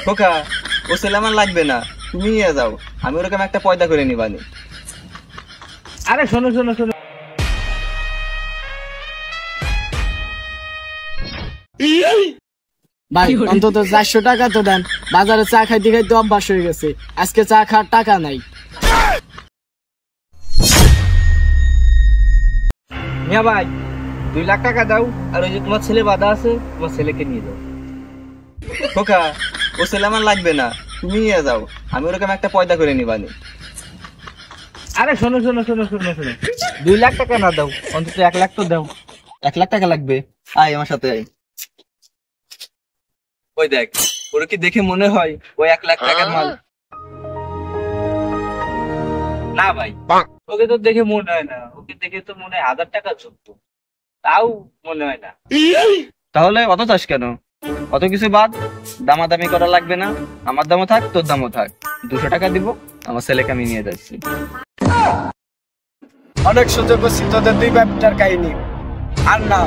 খোকা, ও ছেলে আমার লাগবে না, তুমি নিয়ে যাও, আমি ওরকম একটা পয়দা করে নিবানি। আরে শোনো শোনো শোনো, ভাই অন্তত 400 টাকা তো দেন। বাজারে চা খাইতে খাইতে অভ্যাস হয়ে গেছে, আজকে চা খাওয়ার টাকা নাই। মিয়া ভাই 2 লাখ টাকা দাও, আর ওই যে তোমার ছেলে বাধা আছে, তোমার ছেলেকে নিয়ে যাও। খোকা, ও ছেলে আমার লাগবে না, তুমি নিয়ে যাও, আমি ওরকম একটা পয়দা করে নিবানি। আরে শোনো শোনো শোনো শোনো শোনো, 2 লাখ টাকা না দাও, অন্তত 1 লাখ তো দাও। 1 লাখ টাকা লাগবে? আয় আমার সাথে আয়। ওই দেখ, ওর কি দেখে মনে হয় ওই 1 লাখ টাকার মাল? না ভাই, ওকে তো দেখে মনে হয় না, ওকে দেখে তো মনে হয় 1000 টাকা যোগ্য, তাও মনে হয় না। তাহলে অত চাস কেন? অত কিছু বাদ, দামাদামি করা লাগবে না, আমার দামও থাক, তোর দামও থাক। 200 টাকা দিব, আমার ছেলেকে আমি নিয়ে যাচ্ছি। অনেক সুযোগ করছি তোদের 2 ব্যাপটার কাহিনী, আর না।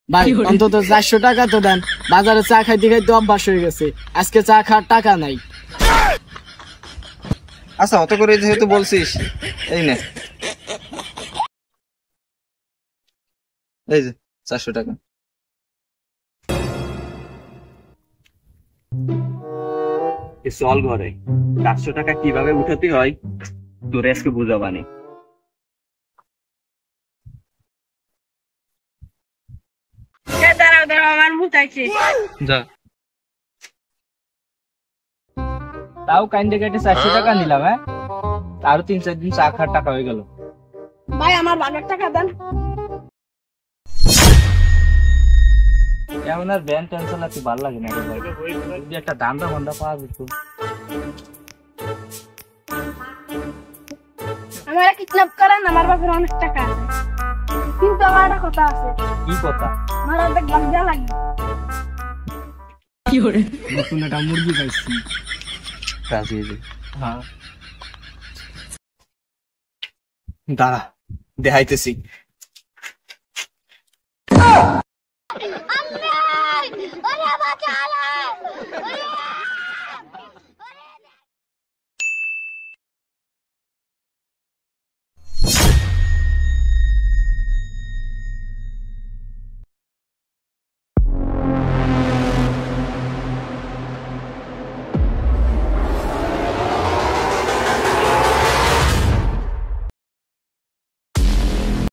ভাই অন্তত 400 টাকা তো দেন। বাজারে চা খাইতে খাইতে অভ্যাস হয়ে গেছে, আজকে চা খাওয়ার টাকা নাই। আচ্ছা, অত করে যেহেতু বলছিস, এই নে, এই যে 400 টাকা। চল ঘরে, 400 টাকা কিভাবে উঠাতে হয় তোরে আজকে বুঝাবানি। দাঁড়াও দাঁড়াও, আমার ভূত আইছে। যা। তাও কাইন্ডে কেটে 400 টাকা নিলাম, হ্যাঁ, আরো 3-4 দিন চা খাওয়ার টাকা হয়ে গেল। ভাই আমার 1,000 টাকা দেন। এমন আর ব্যান টেনশন আছে, ভালো লাগে না রে ভাই। যদি একটা দান্দা মান্দা পাওয়া যেত। আমার কিডন্যাপ করেন, আমার বাপের অনেক টাকা আছে, কিন্তু আমার একটা কথা আছে। কি কথা? আমার অর্ধেক লাখ দেওয়া লাগবে। নতুন একটা মুরগি পাইছি। রাজি হয়ে যা। হ্যাঁ, দাঁড়া, দেখাইতেছি।